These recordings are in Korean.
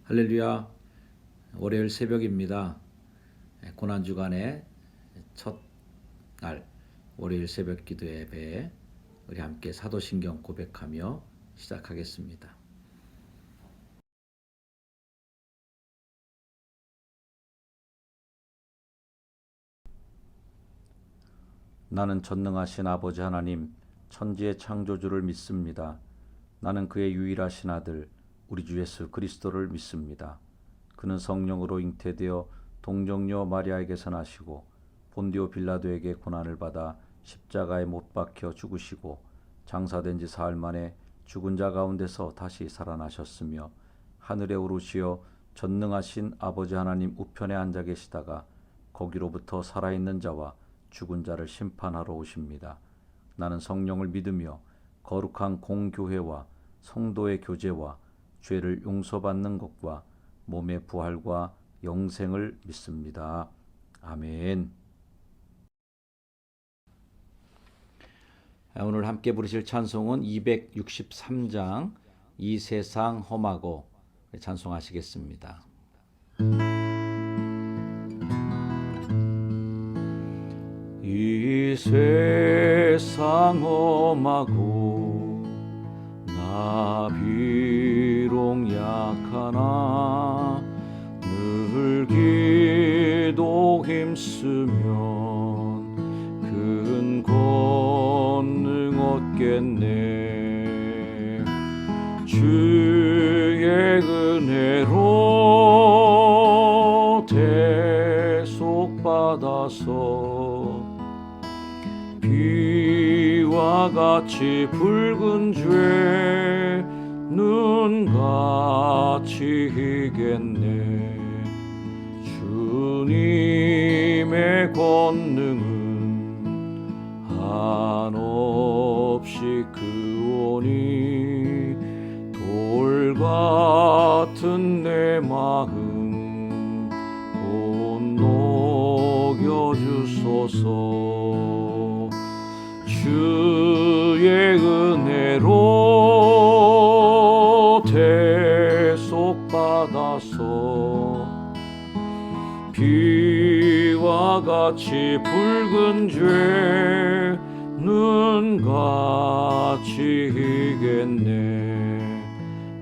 할렐루야. 월요일 새벽입니다. 고난주간의 첫날 월요일 새벽 기도 예배 우리 함께 사도신경 고백하며 시작하겠습니다. 나는 전능하신 아버지 하나님, 천지의 창조주를 믿습니다. 나는 그의 유일하신 아들 우리 주 예수 그리스도를 믿습니다. 그는 성령으로 잉태되어 동정녀 마리아에게서 나시고 본디오 빌라도에게 고난을 받아 십자가에 못 박혀 죽으시고 장사된 지 사흘 만에 죽은 자 가운데서 다시 살아나셨으며 하늘에 오르시어 전능하신 아버지 하나님 우편에 앉아 계시다가 거기로부터 살아있는 자와 죽은 자를 심판하러 오십니다. 나는 성령을 믿으며 거룩한 공교회와 성도의 교제와 죄를 용서받는 것과 몸의 부활과 영생을 믿습니다. 아멘. 오늘 함께 부르실 찬송은 263장 이 세상 험하고 찬송하시겠습니다. 이 세상 험하고 나 비록 약하나 늘 기도 힘쓰면 큰 권능 얻겠네. 주의 은혜로 대속받아서 비와 같이 붉은 죄 눈같이 희겠네. 주님의 권능은 한없이 크오니 돌 같은 내 마음 곧 녹여주소서. 주의 은혜로 대속받아서 비와 같이 붉은 죄 눈같이 희겠네.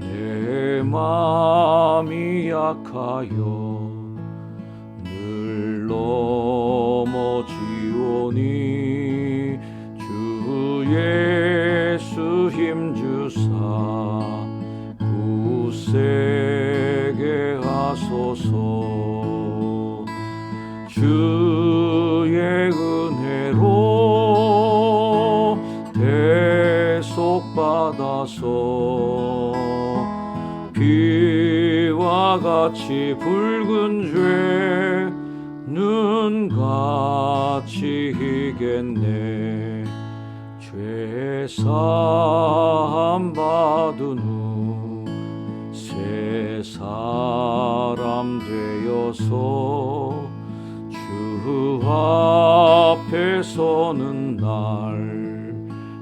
내 맘이 약하여 늘 넘어지오니 주 예수 힘주사 굳세게 하소서. 주의 은혜로 대속받아서 비와 같이 붉은 죄 눈같이 희겠네. 죄 사함 받은 후 새 사람 되어서 주 앞에 서는 날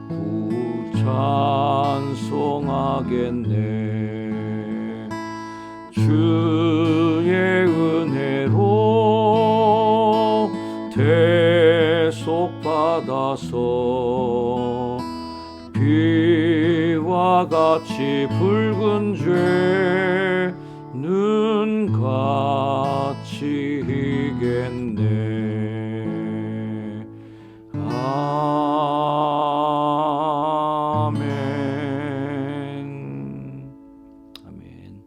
구 찬송하겠네. 주의 은혜로 대속받아서 비와 같이 붉은 죄 눈같이 희겠네. 아멘. 아멘.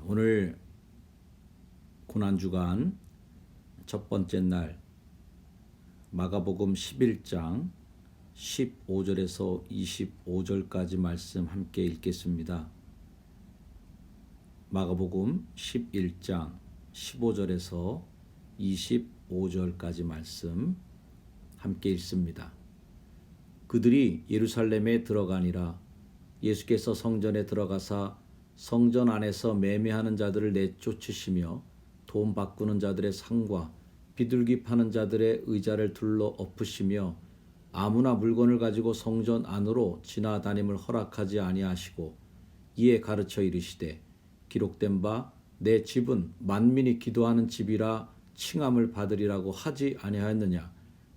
오늘 고난주간 첫 번째 날 마가복음 11장 15절에서 25절까지 말씀 함께 읽겠습니다. 마가복음 11장 15절에서 25절까지 말씀 함께 읽습니다. 그들이 예루살렘에 들어가니라. 예수께서 성전에 들어가사 성전 안에서 매매하는 자들을 내쫓으시며 돈 바꾸는 자들의 상과 비둘기 파는 자들의 의자를 둘러 엎으시며 아무나 물건을 가지고 성전 안으로 지나다님을 허락하지 아니하시고 이에 가르쳐 이르시되 기록된 바 내 집은 만민이 기도하는 집이라 칭함을 받으리라고 하지 아니하였느냐.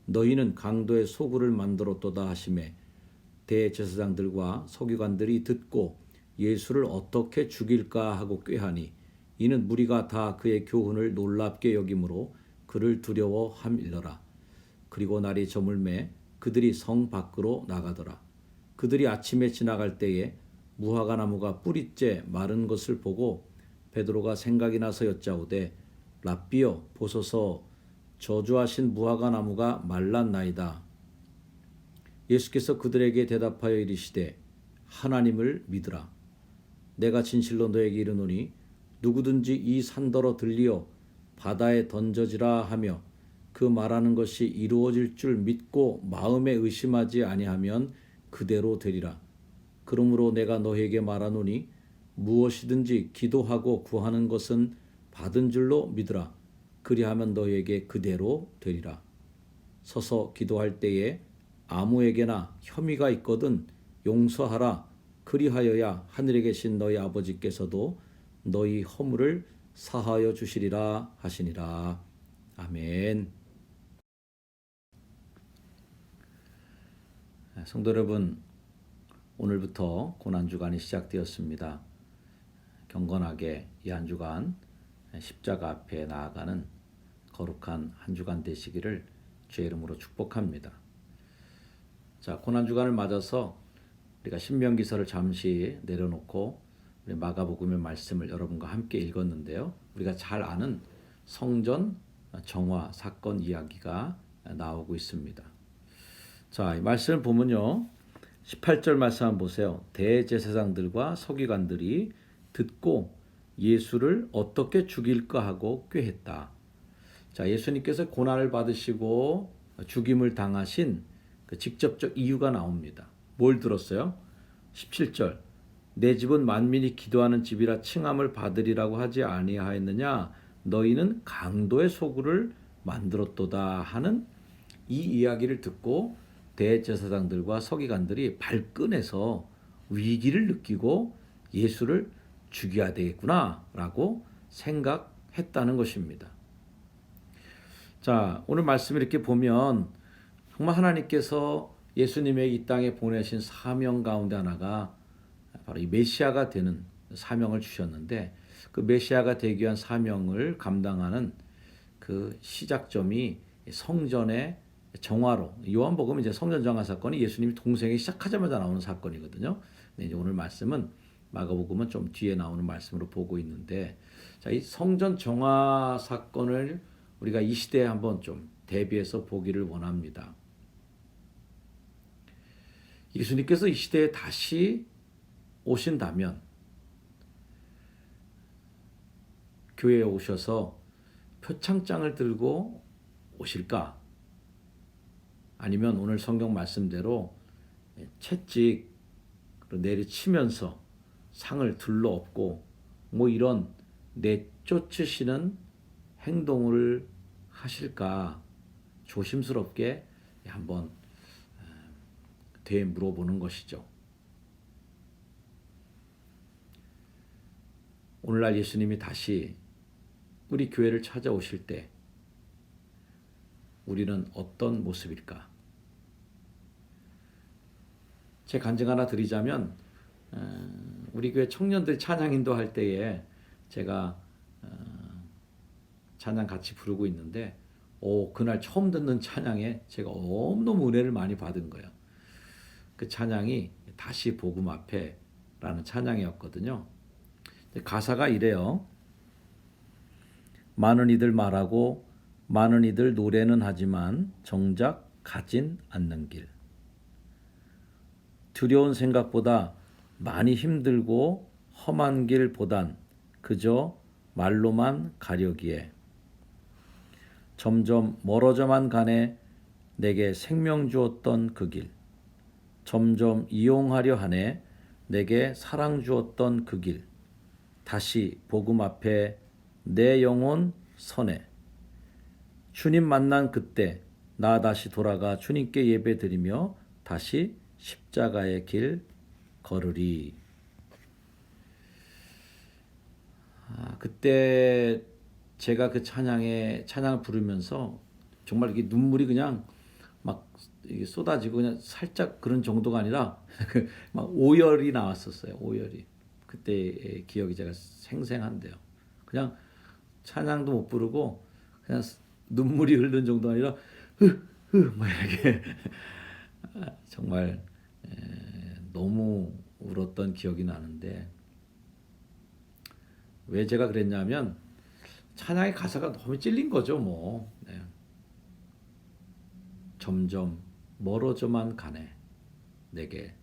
너희는 강도의 소굴을 만들었도다 하시매 대제사장들과 서기관들이 듣고 예수를 어떻게 죽일까 하고 꾀하니 이는 무리가 다 그의 교훈을 놀랍게 여김으로 그를 두려워함일러라. 그리고 날이 저물매 그들이 성 밖으로 나가더라. 그들이 아침에 지나갈 때에 무화과 나무가 뿌리째 마른 것을 보고 베드로가 생각이 나서 여짜오되 랍비여 보소서 저주하신 무화과 나무가 말랐나이다. 예수께서 그들에게 대답하여 이르시되 하나님을 믿으라. 내가 진실로 너에게 이르노니 누구든지 이 산더러 들리어 바다에 던져지라 하며 그 말하는 것이 이루어질 줄 믿고 마음에 의심하지 아니하면 그대로 되리라. 그러므로 내가 너에게 말하노니 무엇이든지 기도하고 구하는 것은 받은 줄로 믿으라. 그리하면 너에게 그대로 되리라. 서서 기도할 때에 아무에게나 혐의가 있거든 용서하라. 그리하여야 하늘에 계신 너희 아버지께서도 너희 허물을 사하여 주시리라 하시니라. 아멘. 성도 여러분, 오늘부터 고난주간이 시작되었습니다. 경건하게 이 한 주간 십자가 앞에 나아가는 거룩한 한 주간 되시기를 주의 이름으로 축복합니다. 자, 고난주간을 맞아서 우리가 신명기서를 잠시 내려놓고 우리 마가복음의 말씀을 여러분과 함께 읽었는데요. 우리가 잘 아는 성전 정화 사건 이야기가 나오고 있습니다. 자, 이 말씀을 보면요. 18절 말씀 한번 보세요. 대제사장들과 서기관들이 듣고 예수를 어떻게 죽일까 하고 꾀했다. 자, 예수님께서 고난을 받으시고 죽임을 당하신 그 직접적 이유가 나옵니다. 뭘 들었어요? 17절. 내 집은 만민이 기도하는 집이라 칭함을 받으리라고 하지 아니하였느냐. 너희는 강도의 소굴을 만들었도다 하는 이 이야기를 듣고 대제사장들과 서기관들이 발끈해서 위기를 느끼고 예수를 죽여야 되겠구나 라고 생각했다는 것입니다. 자, 오늘 말씀 이렇게 보면 정말 하나님께서 예수님의 이 땅에 보내신 사명 가운데 하나가 바로 이 메시아가 되는 사명을 주셨는데 그 메시아가 되기 위한 사명을 감당하는 그 시작점이 성전의 정화로, 요한복음은 이제 성전 정화 사건이 예수님이 동생이 시작하자마자 나오는 사건이거든요. 근데 이제 오늘 말씀은 마가복음은 좀 뒤에 나오는 말씀으로 보고 있는데, 자, 이 성전 정화 사건을 우리가 이 시대에 한번 좀 대비해서 보기를 원합니다. 예수님께서 이 시대에 다시 오신다면 교회에 오셔서 표창장을 들고 오실까? 아니면 오늘 성경 말씀대로 채찍 내리치면서 상을 둘러엎고 뭐 이런 내쫓으시는 행동을 하실까 조심스럽게 한번 되물어보는 것이죠. 오늘날 예수님이 다시 우리 교회를 찾아오실 때 우리는 어떤 모습일까? 제 간증 하나 드리자면 우리 교회 청년들 찬양 인도할 때에 제가 찬양 같이 부르고 있는데 그날 처음 듣는 찬양에 제가 너무너무 은혜를 많이 받은 거예요. 그 찬양이 다시 복음 앞에 라는 찬양이었거든요. 가사가 이래요. 많은 이들 말하고 많은 이들 노래는 하지만 정작 가진 않는 길. 두려운 생각보다 많이 힘들고 험한 길보단 그저 말로만 가려기에 점점 멀어져만 가네 내게 생명 주었던 그 길. 점점 이용하려 하네 내게 사랑 주었던 그 길. 다시 복음 앞에 내 영혼 서네. 주님 만난 그때 나 다시 돌아가 주님께 예배드리며 다시 십자가의 길 걸으리. 그때 제가 그 찬양을 부르면서 정말 이게 눈물이 그냥 막 이게 쏟아지고 그냥 살짝 그런 정도가 아니라 막 오열이 나왔었어요. 오열이. 그때의 기억이 제가 생생한데요. 그냥 찬양도 못 부르고 그냥 눈물이 흐르는 정도가 아니라 막 이렇게 정말 너무 울었던 기억이 나는데, 왜 제가 그랬냐면 찬양의 가사가 너무 찔린 거죠. 뭐 점점 멀어져만 가네 내게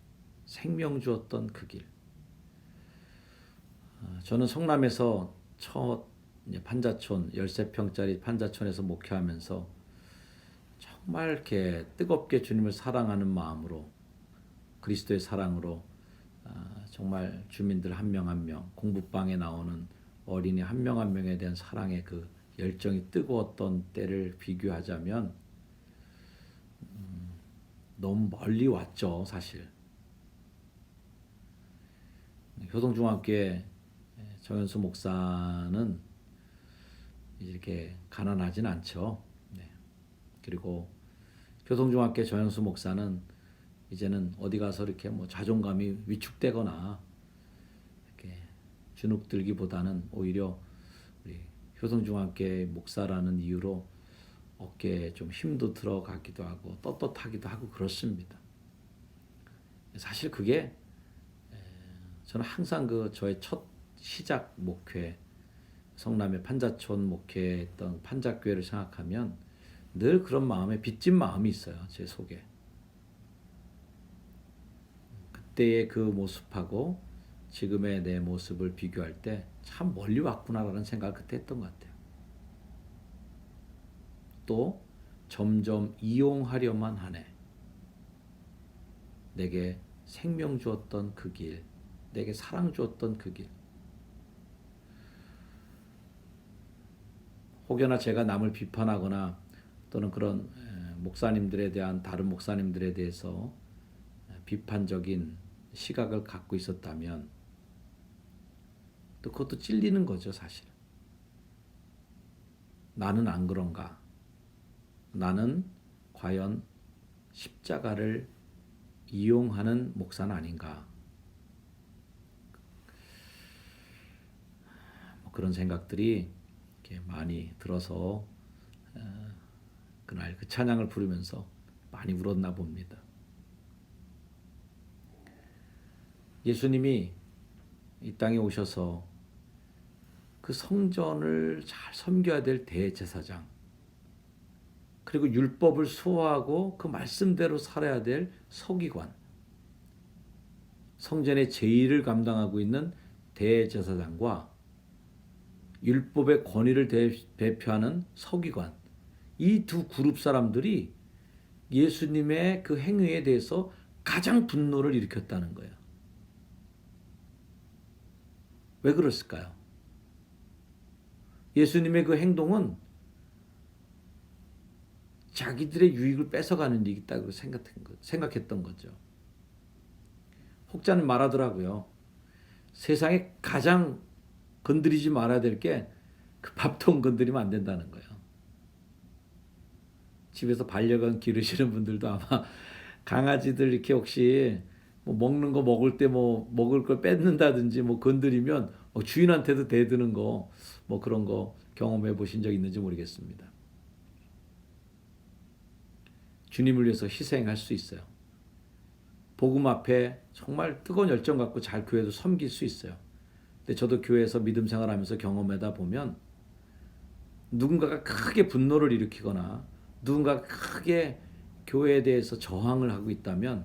생명 주었던 그 길. 저는 성남에서 첫 판자촌 13평짜리 판자촌에서 목회하면서 정말 이렇게 뜨겁게 주님을 사랑하는 마음으로, 그리스도의 사랑으로 정말 주민들 한 명 한 명, 공부방에 나오는 어린이 한 명 한 명에 대한 사랑의 그 열정이 뜨거웠던 때를 비교하자면 너무 멀리 왔죠, 사실. 효동중학교의 정현수 목사는 이렇게 가난하진 않죠. 그리고 효동중학교 정현수 목사는 이제는 어디 가서 이렇게 뭐 자존감이 위축되거나 이렇게 주눅들기보다는 오히려 우리 효성중학교의 목사라는 이유로 어깨에 좀 힘도 들어가기도 하고 떳떳하기도 하고 그렇습니다. 사실 그게 저는 항상 그 저의 첫 시작 목회, 성남의 판자촌 목회했던 판자교회를 생각하면 늘 그런 마음에 빚진 마음이 있어요, 제 속에. 그때의 그 모습하고 지금의 내 모습을 비교할 때 참 멀리 왔구나라는 생각을 그때 했던 것 같아요. 또 점점 이용하려만 하네. 내게 생명 주었던 그 길, 내게 사랑 주었던 그 길. 혹여나 제가 남을 비판하거나 또는 그런 목사님들에 대한, 다른 목사님들에 대해서 비판적인 시각을 갖고 있었다면 또 그것도 찔리는 거죠, 사실. 나는 안 그런가? 나는 과연 십자가를 이용하는 목사는 아닌가? 뭐 그런 생각들이 이렇게 많이 들어서 그날 그 찬양을 부르면서 많이 울었나 봅니다. 예수님이 이 땅에 오셔서 그 성전을 잘 섬겨야 될 대제사장, 그리고 율법을 수호하고 그 말씀대로 살아야 될 서기관, 성전의 제의를 감당하고 있는 대제사장과 율법의 권위를 대표하는 서기관, 이 두 그룹 사람들이 예수님의 그 행위에 대해서 가장 분노를 일으켰다는 거예요. 왜 그랬을까요? 예수님의 그 행동은 자기들의 유익을 뺏어가는 일이 있다고 생각했던 거죠. 혹자는 말하더라고요. 세상에 가장 건드리지 말아야 될 게 그 밥통 건드리면 안 된다는 거예요. 집에서 반려견 기르시는 분들도 아마 강아지들 이렇게 혹시 뭐 먹는 거 먹을 때 뭐 먹을 걸 뺏는다든지 뭐 건드리면 주인한테도 대드는 거 뭐 그런 거 경험해 보신 적 있는지 모르겠습니다. 주님을 위해서 희생할 수 있어요. 복음 앞에 정말 뜨거운 열정 갖고 잘 교회도 섬길 수 있어요. 근데 저도 교회에서 믿음 생활하면서 경험하다 보면 누군가가 크게 분노를 일으키거나 누군가가 크게 교회에 대해서 저항을 하고 있다면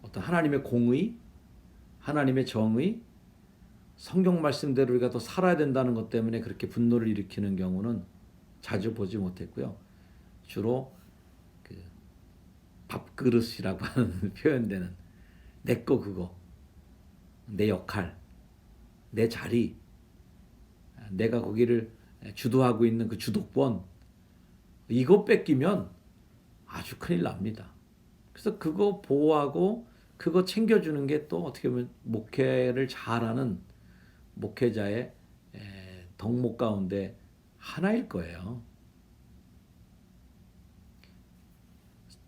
어떤 하나님의 공의, 하나님의 정의, 성경 말씀대로 우리가 더 살아야 된다는 것 때문에 그렇게 분노를 일으키는 경우는 자주 보지 못했고요. 주로 그 밥그릇이라고 하는 표현되는 내 거 그거, 내 역할, 내 자리, 내가 거기를 주도하고 있는 그 주도권, 이거 뺏기면 아주 큰일 납니다. 그래서 그거 보호하고 그거 챙겨주는 게 또 어떻게 보면 목회를 잘하는 목회자의 덕목 가운데 하나일 거예요.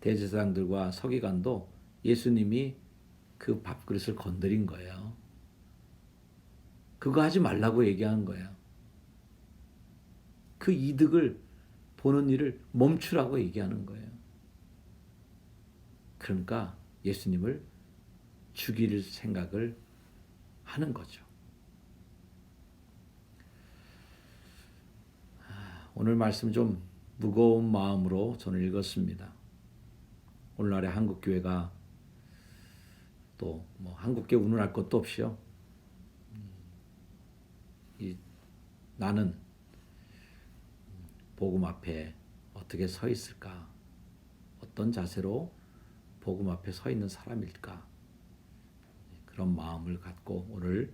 대제사장들과 서기관도 예수님이 그 밥그릇을 건드린 거예요. 그거 하지 말라고 얘기하는 거예요. 그 이득을 보는 일을 멈추라고 얘기하는 거예요. 그러니까 예수님을 죽일 생각을 하는 거죠. 오늘 말씀 좀 무거운 마음으로 저는 읽었습니다. 오늘날의 한국교회가 또 뭐 한국교회 운운할 것도 없이요. 나는 복음 앞에 어떻게 서 있을까? 어떤 자세로 복음 앞에 서 있는 사람일까? 그런 마음을 갖고 오늘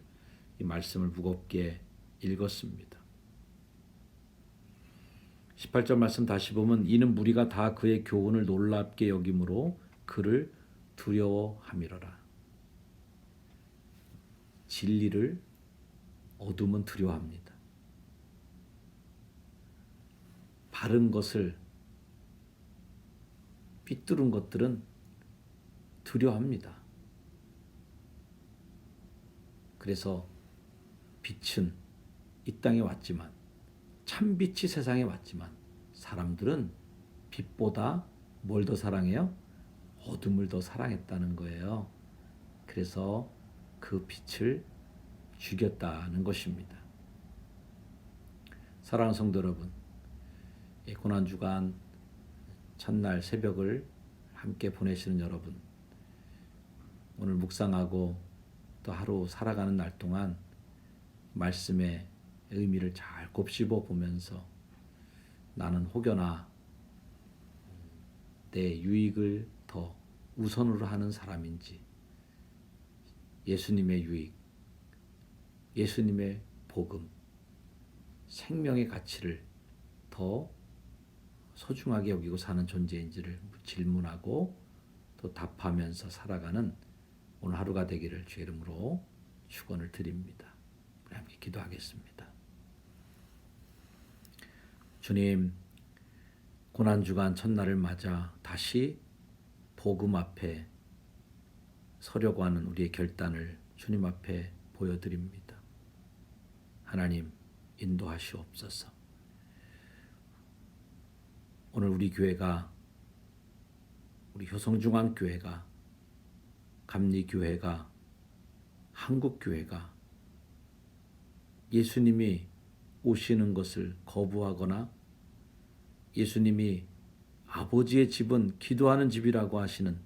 이 말씀을 무겁게 읽었습니다. 18절 말씀 다시 보면 이는 무리가 다 그의 교훈을 놀랍게 여김으로 그를 두려워함이로라. 진리를 어둠은 두려워합니다. 바른 것을 삐뚤은 것들은 두려워합니다. 그래서 빛은 이 땅에 왔지만 참빛이 세상에 왔지만 사람들은 빛보다 뭘 더 사랑해요? 어둠을 더 사랑했다는 거예요. 그래서 그 빛을 죽였다는 것입니다. 사랑하는 성도 여러분, 이 고난주간 첫날 새벽을 함께 보내시는 여러분, 오늘 묵상하고 또 하루 살아가는 날 동안 말씀의 의미를 잘 곱씹어 보면서 나는 혹여나 내 유익을 더 우선으로 하는 사람인지 예수님의 유익, 예수님의 복음, 생명의 가치를 더 소중하게 여기고 사는 존재인지를 질문하고 또 답하면서 살아가는 오늘 하루가 되기를 주의 이름으로 축원을 드립니다. 우리 함께 기도하겠습니다. 주님, 고난주간 첫날을 맞아 다시 복음 앞에 서려고 하는 우리의 결단을 주님 앞에 보여드립니다. 하나님, 인도하시옵소서. 오늘 우리 교회가, 우리 효성중앙교회가, 감리교회가, 한국교회가 예수님이 오시는 것을 거부하거나 예수님이 아버지의 집은 기도하는 집이라고 하시는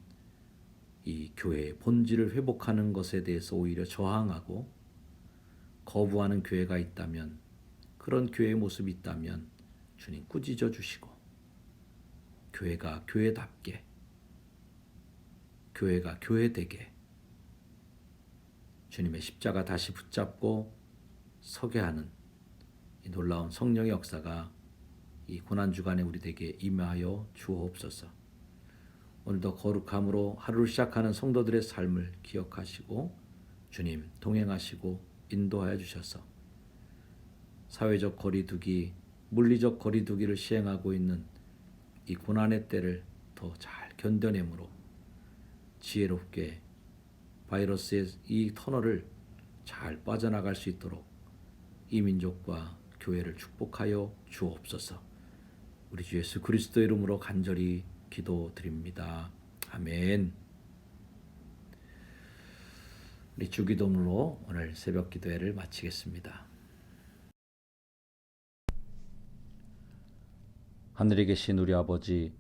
이 교회의 본질을 회복하는 것에 대해서 오히려 저항하고 거부하는 교회가 있다면, 그런 교회의 모습이 있다면 주님 꾸짖어 주시고 교회가 교회답게, 교회가 교회되게 주님의 십자가 다시 붙잡고 서게 하는 이 놀라운 성령의 역사가 이 고난주간에 우리에게 임하여 주옵소서. 오늘도 거룩함으로 하루를 시작하는 성도들의 삶을 기억하시고 주님 동행하시고 인도하여 주셔서 사회적 거리두기, 물리적 거리두기를 시행하고 있는 이 고난의 때를 더 잘 견뎌내므로 지혜롭게 바이러스의 이 터널을 잘 빠져나갈 수 있도록 이 민족과 교회를 축복하여 주옵소서. 우리 주 예수 그리스도 이름으로 간절히 기도드립니다. 아멘. 우리 주기도문으로 오늘 새벽 기도회를 마치겠습니다. 하늘에 계신 우리 아버지,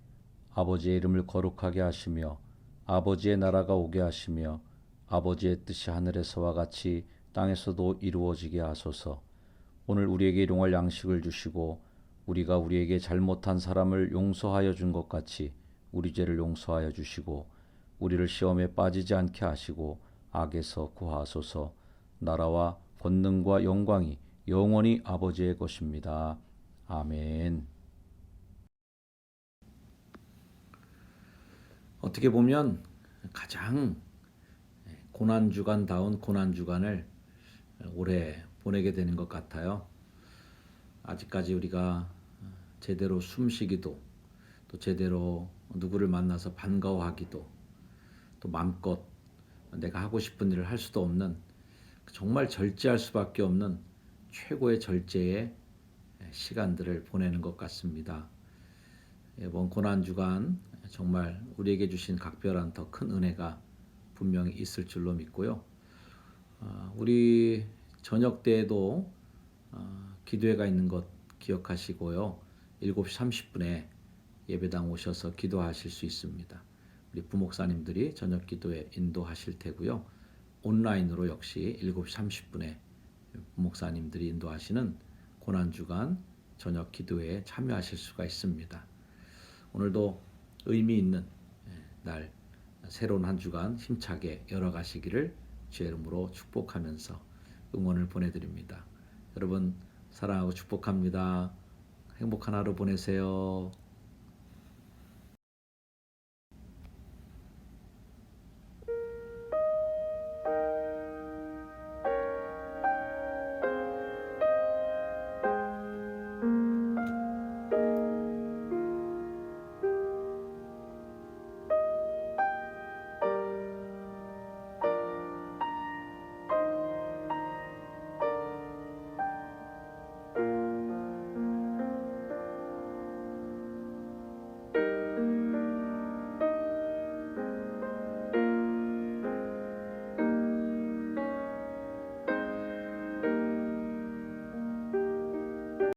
아버지의 이름을 거룩하게 하시며 아버지의 나라가 오게 하시며 아버지의 뜻이 하늘에서와 같이 땅에서도 이루어지게 하소서. 오늘 우리에게 일용할 양식을 주시고 우리가 우리에게 잘못한 사람을 용서하여 준 것 같이 우리 죄를 용서하여 주시고 우리를 시험에 빠지지 않게 하시고 악에서 구하소서. 나라와 권능과 영광이 영원히 아버지의 것입니다. 아멘. 어떻게 보면 가장 고난주간다운 고난주간을 올해 보내게 되는 것 같아요. 아직까지 우리가 제대로 숨쉬기도, 또 제대로 누구를 만나서 반가워하기도, 또 마음껏 내가 하고 싶은 일을 할 수도 없는, 정말 절제할 수밖에 없는 최고의 절제의 시간들을 보내는 것 같습니다. 이번 고난주간 정말 우리에게 주신 각별한 더 큰 은혜가 분명히 있을 줄로 믿고요. 우리 저녁 때에도 기도회가 있는 것 기억하시고요. 7시 30분에 예배당 오셔서 기도하실 수 있습니다. 우리 부목사님들이 저녁 기도에 인도하실 테고요. 온라인으로 역시 7시 30분에 부목사님들이 인도하시는 고난주간 저녁 기도회에 참여하실 수가 있습니다. 오늘도 의미 있는 날, 새로운 한 주간 힘차게 열어가시기를 주의 이름으로 축복하면서 응원을 보내드립니다. 여러분 사랑하고 축복합니다. 행복한 하루 보내세요.